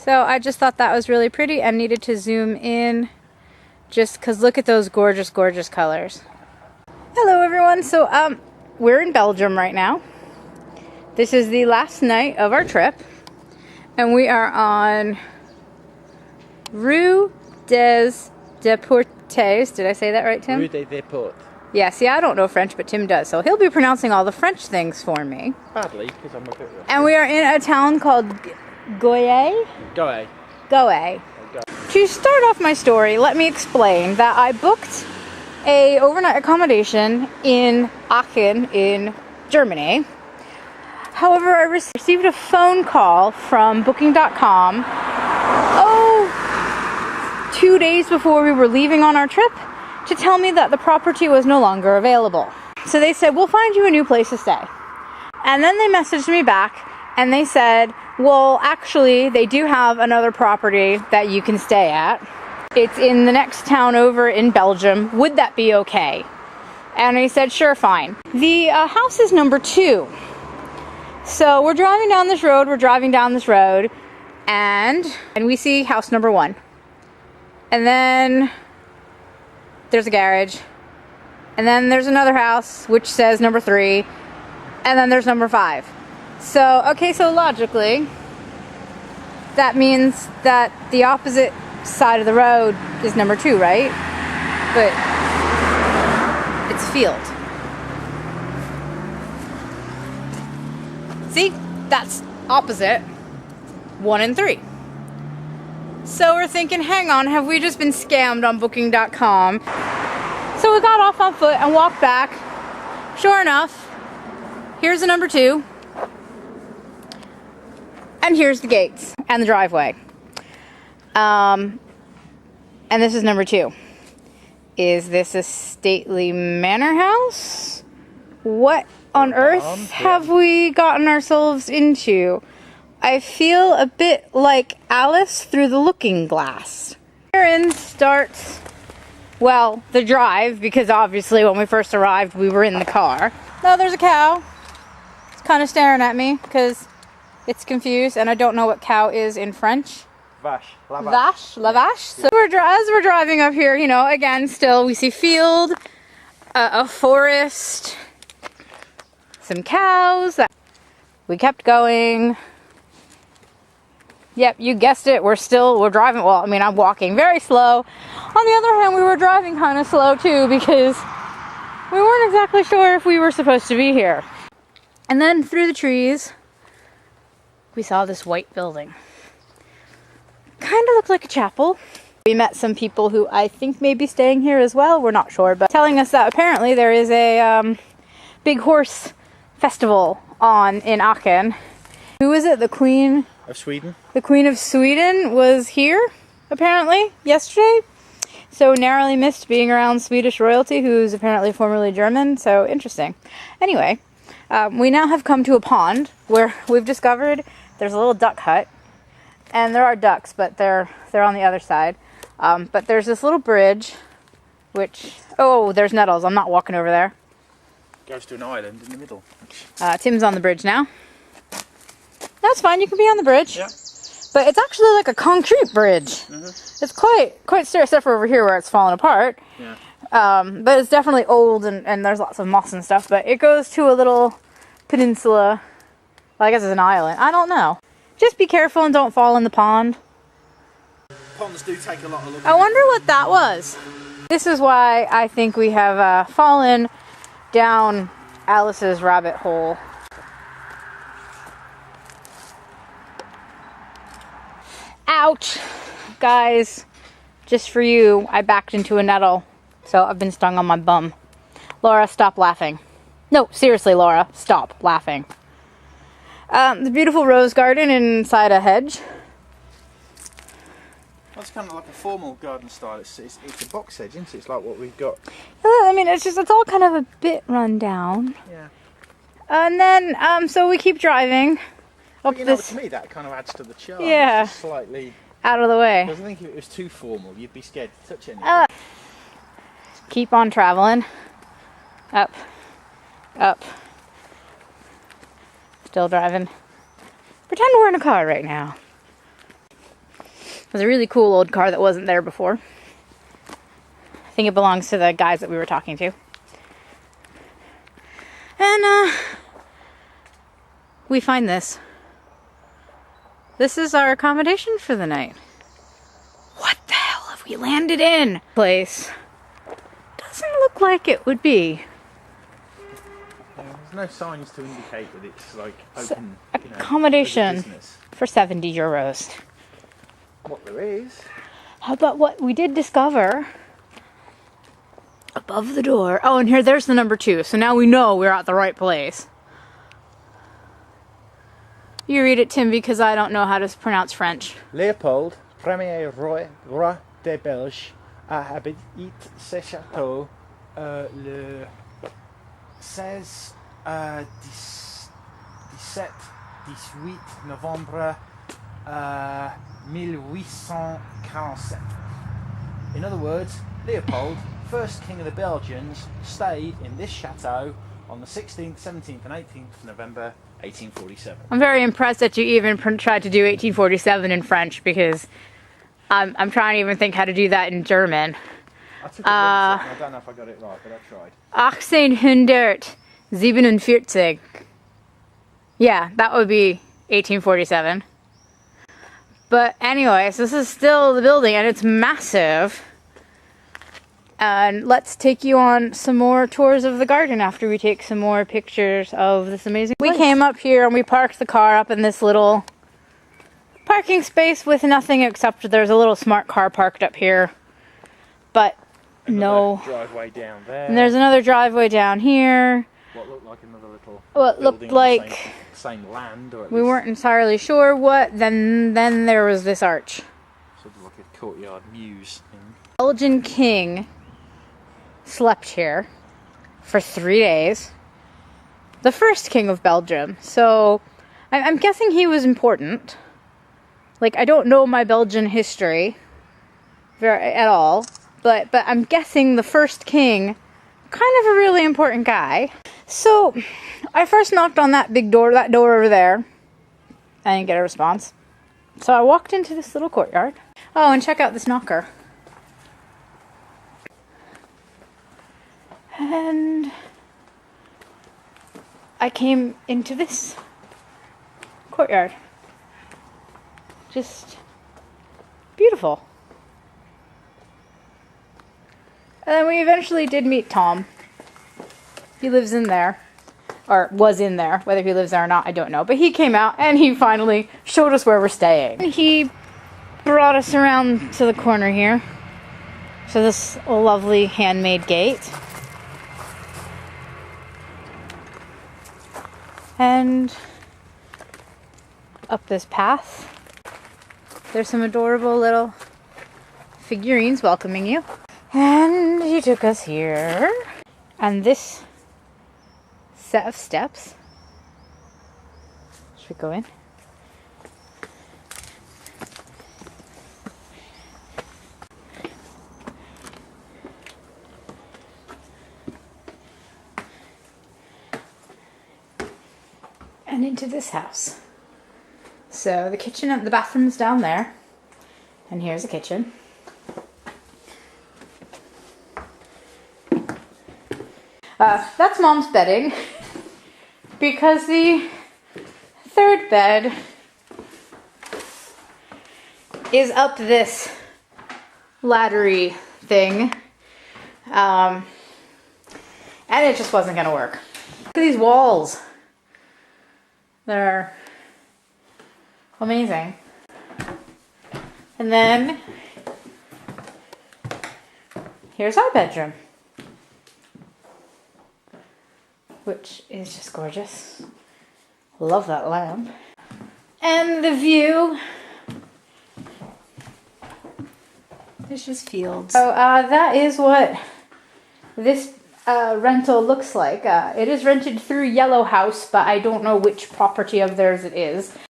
So I just thought that was really pretty and needed to zoom in just because look at those gorgeous, gorgeous colors. Hello everyone. So we're in Belgium right now. This is the last night of our trip and we are on Rue des Deportes. Did I say that right, Tim? Rue des Deportes. Yeah, see, I don't know French, but Tim does, so he'll be pronouncing all the French things for me. Badly, because I'm a bit rusty. And we are in a town called Goé. Goé. Goé. To start off my story, let me explain that I booked a overnight accommodation in Aachen in Germany. However, I received a phone call from booking.com 2 days before we were leaving on our trip to tell me that the property was no longer available. So they said, we'll find you a new place to stay. And then they messaged me back and they said, well, actually, they do have another property that you can stay at. It's in the next town over in Belgium. Would that be okay? And I said, sure, fine. The house is number 2. So we're driving down this road, and we see house number 1. And then there's a garage. And then there's another house, which says number 3. And then there's number 5. So, okay, so logically, that means that the opposite side of the road is number 2, right? But it's field. See? That's opposite 1 and 3. So we're thinking, hang on, have we just been scammed on booking.com? So we got off on foot and walked back. Sure enough, here's the number 2. And here's the gates and the driveway. And this is number 2. Is this a stately manor house? What on earth have we gotten ourselves into? I feel a bit like Alice through the looking glass. Herein starts, well, the drive, because obviously when we first arrived we were in the car. Now there's a cow. It's kind of staring at me because it's confused and I don't know what cow is in French. Vache. La vache. Vache. La vache. So as we're driving up here, you know, again, still we see field, a forest, some cows. We kept going. Yep, you guessed it. We're driving. Well, I mean, I'm walking very slow. On the other hand, we were driving kind of slow too because we weren't exactly sure if we were supposed to be here. And then through the trees, we saw this white building. Kind of looked like a chapel. We met some people who I think may be staying here as well. We're not sure, but telling us that apparently there is a big horse festival on in Aachen. Who is it? The Queen of Sweden. The Queen of Sweden was here apparently yesterday. So narrowly missed being around Swedish royalty, who's apparently formerly German. So interesting. Anyway, we now have come to a pond where we've discovered there's a little duck hut. And there are ducks, but they're on the other side. But there's this little bridge, which... Oh, there's nettles. I'm not walking over there. Goes to an island in the middle. Tim's on the bridge now. That's fine. You can be on the bridge. Yeah. But it's actually like a concrete bridge. It's quite sturdy, except for over here where it's fallen apart. Yeah. But it's definitely old and there's lots of moss and stuff. But it goes to a little peninsula. Well, I guess it's an island. I don't know. Just be careful and don't fall in the pond. Ponds do take a lot of looking. I wonder what that was. This is why I think we have fallen down Alice's rabbit hole. Ouch! Guys, just for you, I backed into a nettle. So I've been stung on my bum. Laura, stop laughing. No, seriously, Laura, stop laughing. The beautiful rose garden inside a hedge. That's kind of like a formal garden style. It's a box hedge, isn't it? It's like what we've got. I mean, it's all kind of a bit run down. Yeah. And then, so we keep driving up this. To me, that kind of adds to the charm. Yeah. It's just slightly out of the way. Because I think if it was too formal, you'd be scared to touch anything. Keep on traveling. Up. Up. Still driving. Pretend we're in a car right now. was a really cool old car that wasn't there before. I think it belongs to the guys that we were talking to. And we find this. This is our accommodation for the night. What the hell have we landed in? Place doesn't look like it would be. Yeah, there's no signs to indicate that it's like open. Accommodation for 70 euros. What there is. How about what we did discover above the door? Oh, and there's the number 2. So now we know we're at the right place. You read it, Tim, because I don't know how to pronounce French. Léopold, premier roi des Belges, a habité ce château le 16 17 18 Novembre 1847. In other words, Leopold, first king of the Belgians, stayed in this chateau on the 16th, 17th and 18th of November 1847. I'm very impressed that you even tried to do 1847 in French, because I'm trying to even think how to do that in German. I took it once, I don't know if I got it right, but I tried. 1847. Yeah, that would be 1847. But anyways, this is still the building, and it's massive. And let's take you on some more tours of the garden after we take some more pictures of this amazing place. We came up here and we parked the car up in this little parking space with nothing except there's a little smart car parked up here. But no. Driveway down there. And there's another driveway down here. What looked like another little What looked like same land, or at we least weren't entirely sure what. Then there was this arch. sort of like a courtyard mews thing. Belgian king slept here for 3 days. The first king of Belgium. So I'm guessing he was important. Like, I don't know my Belgian history at all, but I'm guessing the first king, kind of a really important guy. So I first knocked on that big door, that door over there. I didn't get a response. So I walked into this little courtyard. Oh, and check out this knocker. And I came into this courtyard. Just beautiful. And then we eventually did meet Tom. He lives in there. Or was in there. Whether he lives there or not, I don't know. But he came out and he finally showed us where we're staying. And he brought us around to the corner here. So this lovely handmade gate. And up this path, there's some adorable little figurines welcoming you. And he took us here. And this set of steps. Should we go in? And into this house. So the kitchen and the bathroom's down there. And here's the kitchen. That's Mom's bedding. Because the third bed is up this laddery thing. And it just wasn't gonna work. Look at these walls. They're amazing. And then here's our bedroom, which is just gorgeous. Love that lamp. And the view is just fields. So that is what this rental looks like. It is rented through Yellow House, but I don't know which property of theirs it is.